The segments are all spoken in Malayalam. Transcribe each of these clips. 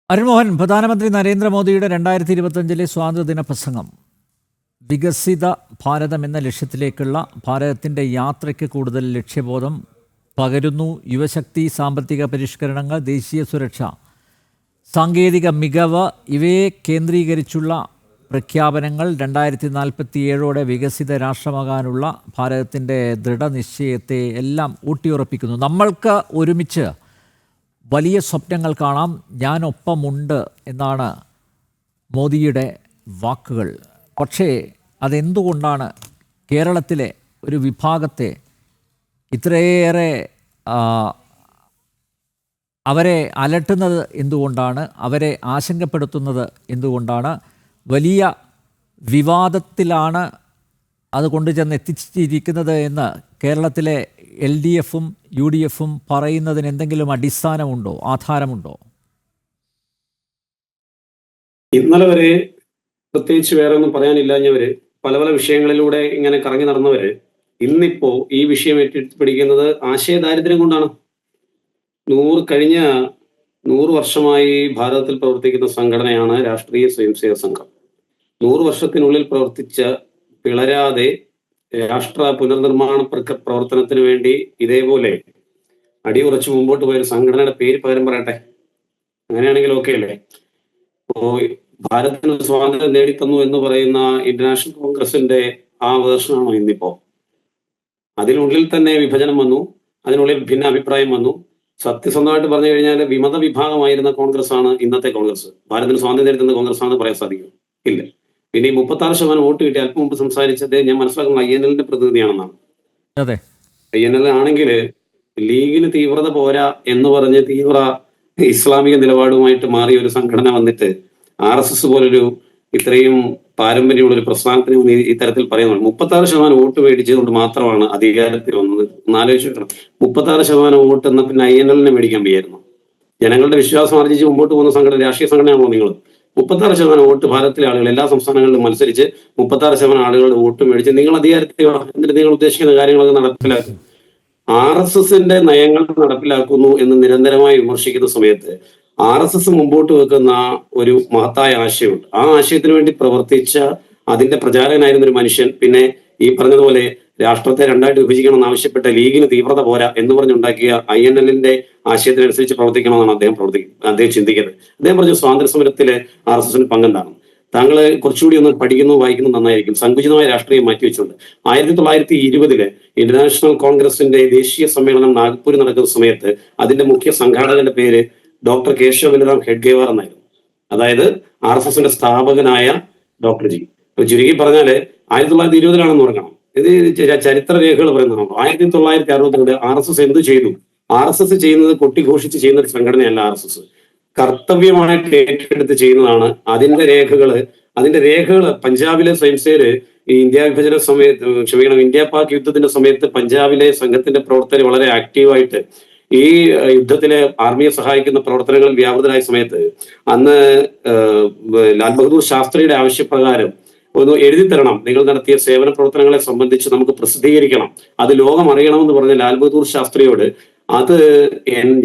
അരുൺമോഹൻ, പ്രധാനമന്ത്രി നരേന്ദ്രമോദിയുടെ 2025 സ്വാതന്ത്ര്യദിന പ്രസംഗം വികസിത ഭാരതം എന്ന ലക്ഷ്യത്തിലേക്കുള്ള ഭാരതത്തിൻ്റെ യാത്രയ്ക്ക് കൂടുതൽ ലക്ഷ്യബോധം പകരുന്നു. യുവശക്തി, സാമ്പത്തിക പരിഷ്കരണങ്ങൾ, ദേശീയ സുരക്ഷ, സാങ്കേതിക മികവ് ഇവയെ കേന്ദ്രീകരിച്ചുള്ള പ്രഖ്യാപനങ്ങൾ 2047 വികസിത രാഷ്ട്രമാകാനുള്ള ഭാരതത്തിൻ്റെ ദൃഢനിശ്ചയത്തെ എല്ലാം ഊട്ടിയുറപ്പിക്കുന്നു. നമ്മൾക്ക് ഒരുമിച്ച് വലിയ സ്വപ്നങ്ങൾ കാണാം, ഞാനൊപ്പമുണ്ട് എന്നാണ് മോദിയുടെ വാക്കുകൾ. പക്ഷേ അതെന്തുകൊണ്ടാണ് കേരളത്തിലെ ഒരു വിഭാഗത്തെ ഇത്രയേറെ അവരെ അലട്ടുന്നത്? എന്തുകൊണ്ടാണ് അവരെ ആശങ്കപ്പെടുത്തുന്നത്? എന്തുകൊണ്ടാണ്? വലിയ വിവാദത്തിലാണ് അത് കൊണ്ടുചെന്ന് എത്തിച്ചിരിക്കുന്നത് എന്ന് കേരളത്തിലെ LDFും UDFും പറയുന്നതിന് എന്തെങ്കിലും അടിസ്ഥാനമുണ്ടോ, ആധാരമുണ്ടോ? ഇന്നലെ വരെ പ്രത്യേകിച്ച് വേറെ ഒന്നും പറയാനില്ലാഞ്ഞവര്, പല പല വിഷയങ്ങളിലൂടെ ഇങ്ങനെ കറങ്ങി നടന്നവര് ഇന്നിപ്പോ ഈ വിഷയം ഏറ്റെടുപ്പിടിക്കുന്നത് ആശയദാരിദ്ര്യം കൊണ്ടാണ്. കഴിഞ്ഞ 100 വർഷമായി ഭാരതത്തിൽ പ്രവർത്തിക്കുന്ന സംഘടനയാണ് രാഷ്ട്രീയ സ്വയംസേവക സംഘം. 100 വർഷത്തിനുള്ളിൽ പ്രവർത്തിച്ച, പിളരാതെ രാഷ്ട്ര പുനർനിർമ്മാണ പ്രവർത്തനത്തിന് വേണ്ടി ഇതേപോലെ അടിയുറച്ച് മുമ്പോട്ട് പോയൊരു സംഘടനയുടെ പേര് പകരം പറയട്ടെ, അങ്ങനെയാണെങ്കിൽ ഓക്കെ അല്ലേ? ഇപ്പോ ഭാരതത്തിന് സ്വാതന്ത്ര്യം നേടിത്തന്നു എന്ന് പറയുന്ന ഇന്റർനാഷണൽ കോൺഗ്രസിന്റെ ആ വേർഷനാണോ ഇന്നിപ്പോ? അതിനുള്ളിൽ തന്നെ വിഭജനം വന്നു, അതിനുള്ളിൽ ഭിന്ന അഭിപ്രായം വന്നു. സത്യസന്ധമായിട്ട് പറഞ്ഞു കഴിഞ്ഞാൽ വിമത വിഭാഗമായിരുന്ന കോൺഗ്രസ് ആണ് ഇന്നത്തെ കോൺഗ്രസ്. ഭാരതത്തിന് സ്വാതന്ത്ര്യം നേടിത്തന്ന കോൺഗ്രസ് ആണെന്ന് പറയാൻ സാധിക്കും? ഇല്ല. പിന്നെ ഈ 36% വോട്ട് കിട്ടി അല്പം മുമ്പ് സംസാരിച്ചത് ഞാൻ മനസ്സിലാക്കുന്ന INLന്റെ പ്രതിനിധിയാണെന്നാണ്. അതെ, INL ആണെങ്കിൽ ലീഗിന് തീവ്രത പോരാ എന്ന് പറഞ്ഞ് തീവ്ര ഇസ്ലാമിക നിലപാടുമായിട്ട് മാറിയ ഒരു സംഘടന വന്നിട്ട് RSS പോലൊരു ഇത്രയും പാരമ്പര്യമുള്ളൊരു പ്രസ്ഥാനത്തിന് ഇത്തരത്തിൽ പറയുന്നത് 36% വോട്ട് മേടിച്ചതുകൊണ്ട് മാത്രമാണ് അധികാരത്തിൽ വന്നത്. ഒന്നാലോചിക്കണം, 36% വോട്ട് എന്ന പിന്നെ INLനെ മേടിക്കാൻ വയ്യായിരുന്നു. ജനങ്ങളുടെ വിശ്വാസം ആർജിച്ച് മുമ്പോട്ട് പോകുന്ന സംഘടന, രാഷ്ട്രീയ സംഘടനയാണോ നിങ്ങൾ? 36% വോട്ട് ഭാരതത്തിലെ ആളുകൾ എല്ലാ സംസ്ഥാനങ്ങളിലും മത്സരിച്ച് 36% ആളുകളുടെ വോട്ട് മേടിച്ച് നിങ്ങൾ അധികാരത്തിൽ എന്നിട്ട് നിങ്ങൾ ഉദ്ദേശിക്കുന്ന കാര്യങ്ങളൊക്കെ നടപ്പിലാക്കും. RSSന്റെ നയങ്ങൾ നടപ്പിലാക്കുന്നു എന്ന് നിരന്തരമായി വിമർശിക്കുന്ന സമയത്ത് RSS മുമ്പോട്ട് വെക്കുന്ന ഒരു മഹത്തായ ആശയമുണ്ട്. ആ ആശയത്തിന് വേണ്ടി പ്രവർത്തിച്ച, അതിന്റെ പ്രചാരകനായിരുന്ന ഒരു മനുഷ്യൻ പിന്നെ ഈ പറഞ്ഞതുപോലെ രാഷ്ട്രത്തെ രണ്ടായിട്ട് വിഭജിക്കണമെന്ന് ആവശ്യപ്പെട്ട ലീഗിന് തീവ്രത പോരാ എന്ന് പറഞ്ഞുണ്ടാക്കിയ INLന്റെ ആശയത്തിനനുസരിച്ച് പ്രവർത്തിക്കണമെന്നാണ് അദ്ദേഹം ചിന്തിക്കുന്നത്. അദ്ദേഹം പറഞ്ഞു സ്വാതന്ത്ര്യ സമരത്തിലെ RSSന് പങ്കെന്താണ്. താങ്കൾ കുറച്ചുകൂടി ഒന്ന് പഠിക്കുന്നു, വായിക്കുന്നു നന്നായിരിക്കും. സങ്കുചിതമായ രാഷ്ട്രീയം മാറ്റിവെച്ചുകൊണ്ട് 1920 ഇന്റർനാഷണൽ കോൺഗ്രസിന്റെ ദേശീയ സമ്മേളനം നാഗ്പൂർ നടക്കുന്ന സമയത്ത് അതിന്റെ മുഖ്യ സംഘാടകന്റെ പേര് ഡോക്ടർ കേശവ ബലറാം ഹെഡ്ഗേവാർ എന്നായിരുന്നു. അതായത് RSSന്റെ സ്ഥാപകനായ ഡോക്ടർ ജി. ചുരുക്കി പറഞ്ഞാല് 1920 ഓർക്കണം. ഇത് ചരിത്ര രേഖകൾ പറയുന്നതാണ്. 1962 RSS എന്ത് ചെയ്തു? RSS ചെയ്യുന്നത് കൊട്ടിഘോഷിച്ച് ചെയ്യുന്ന ഒരു സംഘടനയല്ല. RSS കർത്തവ്യമായിട്ട് ഏറ്റെടുത്ത് ചെയ്യുന്നതാണ്. അതിന്റെ രേഖകള് പഞ്ചാബിലെ സ്വയംസേവര് ഈ ഇന്ത്യ വിഭജന സമയത്ത്, ഇന്ത്യ പാക് യുദ്ധത്തിന്റെ സമയത്ത് പഞ്ചാബിലെ സംഘത്തിന്റെ പ്രവർത്തകർ വളരെ ആക്റ്റീവായിട്ട് ഈ യുദ്ധത്തിലെ ആർമിയെ സഹായിക്കുന്ന പ്രവർത്തനങ്ങളിൽ വ്യാപൃതരായ സമയത്ത് അന്ന് ലാൽ ബഹദൂർ ശാസ്ത്രിയുടെ ആവശ്യപ്രകാരം ഒന്ന് എഴുതി തരണം, നിങ്ങൾ നടത്തിയ സേവന പ്രവർത്തനങ്ങളെ സംബന്ധിച്ച് നമുക്ക് പ്രസിദ്ധീകരിക്കണം, അത് ലോകം അറിയണമെന്ന് പറഞ്ഞ ലാൽ ബഹദൂർ ശാസ്ത്രിയോട് അത്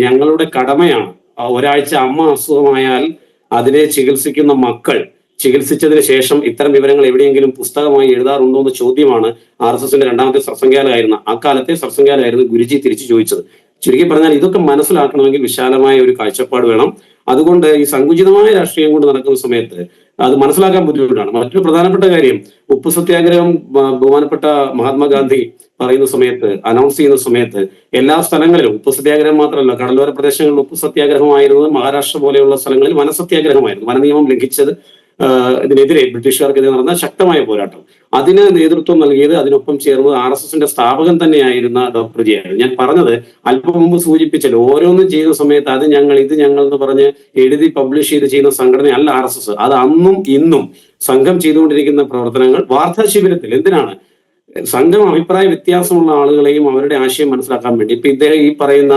ഞങ്ങളുടെ കടമയാണ്. ഒരാഴ്ച അമ്മ അസുഖമായാൽ അതിനെ ചികിത്സിക്കുന്ന മക്കൾ ചികിത്സിച്ചതിന് ശേഷം ഇത്തരം വിവരങ്ങൾ എവിടെയെങ്കിലും പുസ്തകമായി എഴുതാറുണ്ടോ എന്ന ചോദ്യമാണ് RSSന്റെ രണ്ടാമത്തെ സർസംഘാലയായിരുന്ന അക്കാലത്തെ സർസംഘാലയായിരുന്നു ഗുരുജി തിരിച്ചു ചോദിച്ചത്. ചുരുക്കി പറഞ്ഞാൽ ഇതൊക്കെ മനസ്സിലാക്കണമെങ്കിൽ വിശാലമായ ഒരു കാഴ്ചപ്പാട് വേണം. അതുകൊണ്ട് ഈ സങ്കുചിതമായ രാഷ്ട്രീയം കൊണ്ട് നടക്കുന്ന സമയത്ത് അത് മനസ്സിലാക്കാൻ ബുദ്ധിമുട്ടാണ്. മറ്റൊരു പ്രധാനപ്പെട്ട കാര്യം, ഉപ്പു സത്യാഗ്രഹം ബഹുമാനപ്പെട്ട മഹാത്മാഗാന്ധി പറയുന്ന സമയത്ത്, അനൗൺസ് ചെയ്യുന്ന സമയത്ത് എല്ലാ സ്ഥലങ്ങളിലും ഉപ്പു സത്യാഗ്രഹം മാത്രമല്ല, കടലോര പ്രദേശങ്ങളിൽ ഉപ്പു സത്യാഗ്രഹമായിരുന്നത് മഹാരാഷ്ട്ര പോലെയുള്ള സ്ഥലങ്ങളിൽ വനസത്യാഗ്രഹമായിരുന്നു. വനനിയമം ലംഘിച്ചത് ഇതിനെതിരെ ബ്രിട്ടീഷുകാർക്കെതിരെ നടന്ന ശക്തമായ പോരാട്ടം, അതിന് നേതൃത്വം നൽകിയത്, അതിനൊപ്പം ചേർന്നത് RSSന്റെ സ്ഥാപകൻ തന്നെയായിരുന്ന ഡോക്ടർ ജി ആയിരുന്നു. ഞാൻ പറഞ്ഞത് അല്പം മുമ്പ് സൂചിപ്പിച്ചല്ലോ, ഓരോന്നും ചെയ്യുന്ന സമയത്ത് അത് ഞങ്ങൾ ഇത് ഞങ്ങൾ എന്ന് പറഞ്ഞ് എഴുതി പബ്ലിഷ് ചെയ്ത് ചെയ്യുന്ന സംഘടനയല്ല RSS. അത് അന്നും ഇന്നും സംഘം ചെയ്തുകൊണ്ടിരിക്കുന്ന പ്രവർത്തനങ്ങൾ വാർത്താ ശിബിരത്തിൽ എന്തിനാണ്? സംഘം അഭിപ്രായ വ്യത്യാസമുള്ള ആളുകളെയും അവരുടെ ആശയം മനസ്സിലാക്കാൻ വേണ്ടി. ഇപ്പൊ ഇദ്ദേഹം ഈ പറയുന്ന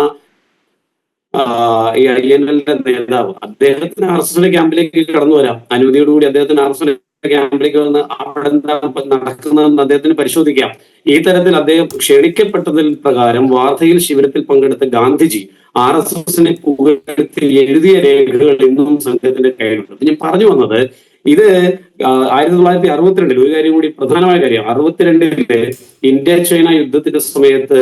ഈ INLന്റെ നേതാവ്, അദ്ദേഹത്തിന് RSSന്റെ ക്യാമ്പിലേക്ക് കടന്നു വരാം, അനുമതിയോടുകൂടി അദ്ദേഹത്തിന് RSSന്റെ ക്യാമ്പിലേക്ക് വന്ന് അവിടെ എന്താ നടക്കുന്നതെന്ന് അദ്ദേഹത്തിന് പരിശോധിക്കാം. ഈ തരത്തിൽ അദ്ദേഹം ക്ഷണിക്കപ്പെട്ടതിൽ പ്രകാരം വാർത്തയിൽ ശിബിരത്തിൽ പങ്കെടുത്ത ഗാന്ധിജി RSSനെ പുകഴ്ത്തി എഴുതിയ രേഖകൾ ഇന്നും സംഘത്തിന്റെ കയ്യിലുണ്ട്. ഞാൻ പറഞ്ഞു വന്നത് ഇത് 1962 ഒരു കാര്യം കൂടി, പ്രധാനമായ കാര്യം, 62 ഇന്ത്യ ചൈന യുദ്ധത്തിന്റെ സമയത്ത്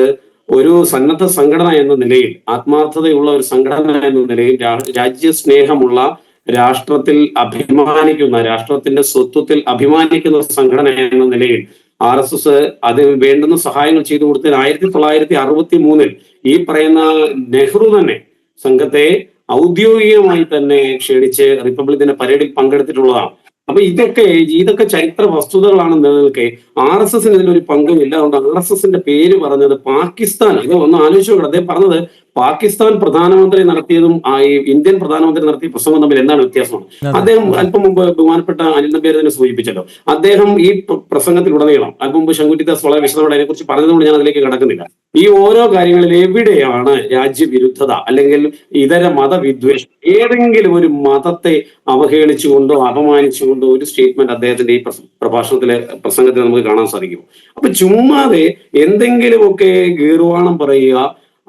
ഒരു സന്നദ്ധ സംഘടന എന്ന നിലയിൽ, ആത്മാർത്ഥതയുള്ള ഒരു സംഘടന എന്ന നിലയിൽ, രാജ്യസ്നേഹമുള്ള, രാഷ്ട്രത്തിൽ അഭിമാനിക്കുന്ന, രാഷ്ട്രത്തിന്റെ സ്വത്വത്തിൽ അഭിമാനിക്കുന്ന സംഘടന എന്ന നിലയിൽ RSS അത് വേണ്ടുന്ന സഹായങ്ങൾ ചെയ്തു കൊടുത്തതിന് 1963 ഈ പറയുന്ന നെഹ്റു തന്നെ സംഘത്തെ ഔദ്യോഗികമായി തന്നെ ക്ഷണിച്ച് റിപ്പബ്ലിക് ദിന പരേഡിൽ പങ്കെടുത്തിട്ടുള്ളതാണ്. അപ്പൊ ഇതൊക്കെ ചരിത്ര വസ്തുതകളാണ് നിലനിൽക്കെ RSSന് ഇതിലൊരു പങ്കുമില്ല. അതുകൊണ്ട് RSSന്റെ പേര് പറഞ്ഞത് പാകിസ്ഥാൻ, ഇത് ഒന്ന് ആലോചിച്ച് നോക്കണം. അദ്ദേഹം പറഞ്ഞത് പാകിസ്ഥാൻ പ്രധാനമന്ത്രി നടത്തിയതും ഇന്ത്യൻ പ്രധാനമന്ത്രി നടത്തിയ പ്രസംഗം തമ്മിൽ എന്താണ് വ്യത്യാസമാണ്. അദ്ദേഹം അല്പം മുമ്പ് ബഹുമാനപ്പെട്ട അനിൽ നമ്പീർ തന്നെ സൂചിപ്പിച്ചല്ലോ. അദ്ദേഹം ഈ പ്രസംഗത്തിലുടനീളം അല്പം മുമ്പ് ശങ്കുറ്റിദാസ് വളരെ വിശദമായി അതിനെക്കുറിച്ച് പറഞ്ഞതുകൊണ്ട് ഞാൻ അതിലേക്ക് കടക്കുന്നില്ല. ഈ ഓരോ കാര്യങ്ങളിൽ എവിടെയാണ് രാജ്യവിരുദ്ധത അല്ലെങ്കിൽ ഇതര മതവിദ്വേഷം, ഏതെങ്കിലും ഒരു മതത്തെ അവഹേളിച്ചുകൊണ്ടോ അപമാനിച്ചുകൊണ്ടോ ഒരു സ്റ്റേറ്റ്മെന്റ് അദ്ദേഹത്തിന്റെ ഈ പ്രസംഗത്തിൽ നമുക്ക് കാണാൻ സാധിക്കും. അപ്പൊ ചുമ്മാതെ എന്തെങ്കിലുമൊക്കെ ഗീർവാണം പറയുക,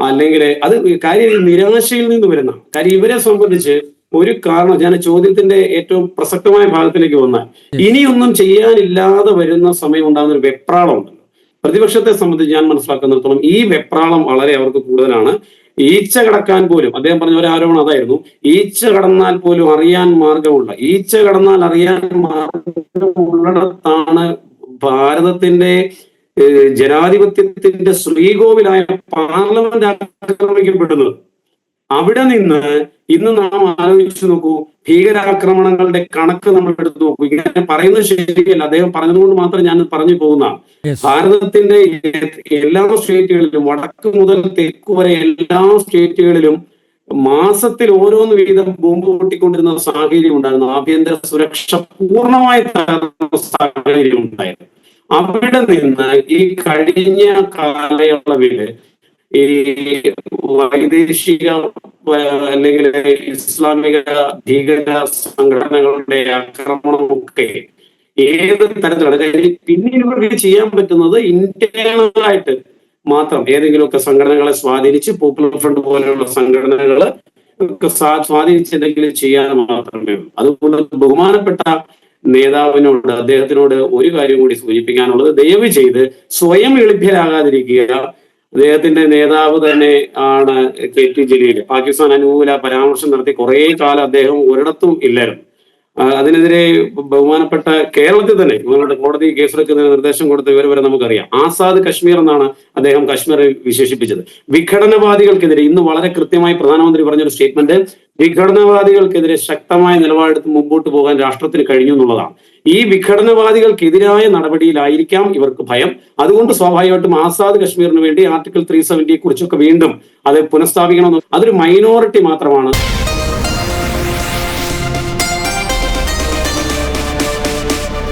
അല്ലെങ്കിൽ അത് കാര്യം നിരാശയിൽ നിന്ന് വരുന്ന കാര്യം. ഇവരെ സംബന്ധിച്ച് ഒരു കാരണം, ഞാൻ ചോദ്യത്തിന്റെ ഏറ്റവും പ്രസക്തമായ ഭാഗത്തിലേക്ക് വന്നാൽ, ഇനിയൊന്നും ചെയ്യാനില്ലാതെ വരുന്ന സമയം ഉണ്ടാകുന്ന ഒരു വെപ്രാളം ഉണ്ടല്ലോ പ്രതിപക്ഷത്തെ സംബന്ധിച്ച്. ഞാൻ മനസ്സിലാക്കുന്നിടത്തോളം ഈ വെപ്രാളം വളരെ അവർക്ക് കൂടുതലാണ്. ഈച്ച കടക്കാൻ പോലും, അദ്ദേഹം പറഞ്ഞ ഒരു ആരോപണം അതായിരുന്നു, ഈച്ച കടന്നാൽ പോലും അറിയാൻ മാർഗമുള്ള, ഈച്ച കടന്നാൽ അറിയാൻ മാർഗമുള്ളിടത്താണ് ഭാരതത്തിന്റെ ജനാധിപത്യത്തിന്റെ ശ്രീകോവിലായ പാർലമെന്റ് ആക്രമിക്കപ്പെടുന്നത്. അവിടെ നിന്ന് ഇന്ന് നാം ആലോചിച്ചു നോക്കൂ, ഭീകരാക്രമണങ്ങളുടെ കണക്ക് നമ്മൾ എടുത്തു നോക്കൂ. ഇങ്ങനെ പറയുന്നത് ശരിയല്ല, അദ്ദേഹം പറഞ്ഞതുകൊണ്ട് മാത്രം ഞാൻ പറഞ്ഞു പോകുന്നതാണ്. ഭാരതത്തിന്റെ എല്ലാ സ്റ്റേറ്റുകളിലും, വടക്ക് മുതൽ തെക്ക് വരെ എല്ലാ സ്റ്റേറ്റുകളിലും മാസത്തിൽ ഓരോന്ന് വീതം ബോംബ് പൊട്ടിക്കൊണ്ടിരുന്ന സാഹചര്യം ഉണ്ടായിരുന്നു. ആഭ്യന്തര സുരക്ഷ പൂർണ്ണമായി തകർന്ന സാഹചര്യം ഉണ്ടായിരുന്നു. അവിടെ നിന്ന് ഈ കഴിഞ്ഞ കാലയളവില് ഈ വൈദേശിക അല്ലെങ്കിൽ ഇസ്ലാമിക ഭീകര സംഘടനകളുടെ ആക്രമണമൊക്കെ ഏത് തരത്തിലാണ് പിന്നീട് ഇവർക്ക് ചെയ്യാൻ പറ്റുന്നത്, ഇന്റേണലായിട്ട് മാത്രം ഏതെങ്കിലുമൊക്കെ സംഘടനകളെ സ്വാധീനിച്ച്, പോപ്പുലർ ഫ്രണ്ട് പോലെയുള്ള സംഘടനകള് സ്വാധീനിച്ച് എന്തെങ്കിലും ചെയ്യാൻ മാത്രമേ ഉള്ളൂ. അതുകൊണ്ട് ബഹുമാനപ്പെട്ട നേതാവിനോട്, അദ്ദേഹത്തിനോട് ഒരു കാര്യം കൂടി സൂചിപ്പിക്കാനുള്ളത്, ദയവ് ചെയ്ത് സ്വയം എളിഭ്യരാകാതിരിക്കുക. അദ്ദേഹത്തിന്റെ നേതാവ് തന്നെ ആണ് KT ജലീൽ. പാകിസ്ഥാൻ അനുകൂല പരാമർശം നടത്തി കുറെ കാലം അദ്ദേഹം ഒരിടത്തും ഇല്ലായിരുന്നു. അതിനെതിരെ ബഹുമാനപ്പെട്ട കേരളത്തിൽ തന്നെ ഇവരുടെ കോടതി കേസെടുക്കുന്നതിന് നിർദ്ദേശം കൊടുത്ത ഇവർ വരെ നമുക്കറിയാം. ആസാദ് കശ്മീർ എന്നാണ് അദ്ദേഹം കശ്മീരെ വിശേഷിപ്പിച്ചത്. വിഘടനവാദികൾക്കെതിരെ ഇന്ന് വളരെ കൃത്യമായി പ്രധാനമന്ത്രി പറഞ്ഞൊരു സ്റ്റേറ്റ്മെന്റ്, വിഘടനവാദികൾക്കെതിരെ ശക്തമായ നിലപാടെടുത്ത് മുമ്പോട്ട് പോകാൻ രാഷ്ട്രത്തിന് കഴിഞ്ഞു എന്നുള്ളതാണ്. ഈ വിഘടനവാദികൾക്കെതിരായ നടപടിയിലായിരിക്കാം ഇവർക്ക് ഭയം. അതുകൊണ്ട് സ്വാഭാവികമായിട്ടും ആസാദ് കശ്മീരിന് വേണ്ടി ആർട്ടിക്കിൾ 370 കുറിച്ചൊക്കെ വീണ്ടും അത് പുനഃസ്ഥാപിക്കണമെന്ന്, അതൊരു മൈനോറിറ്റി മാത്രമാണ്.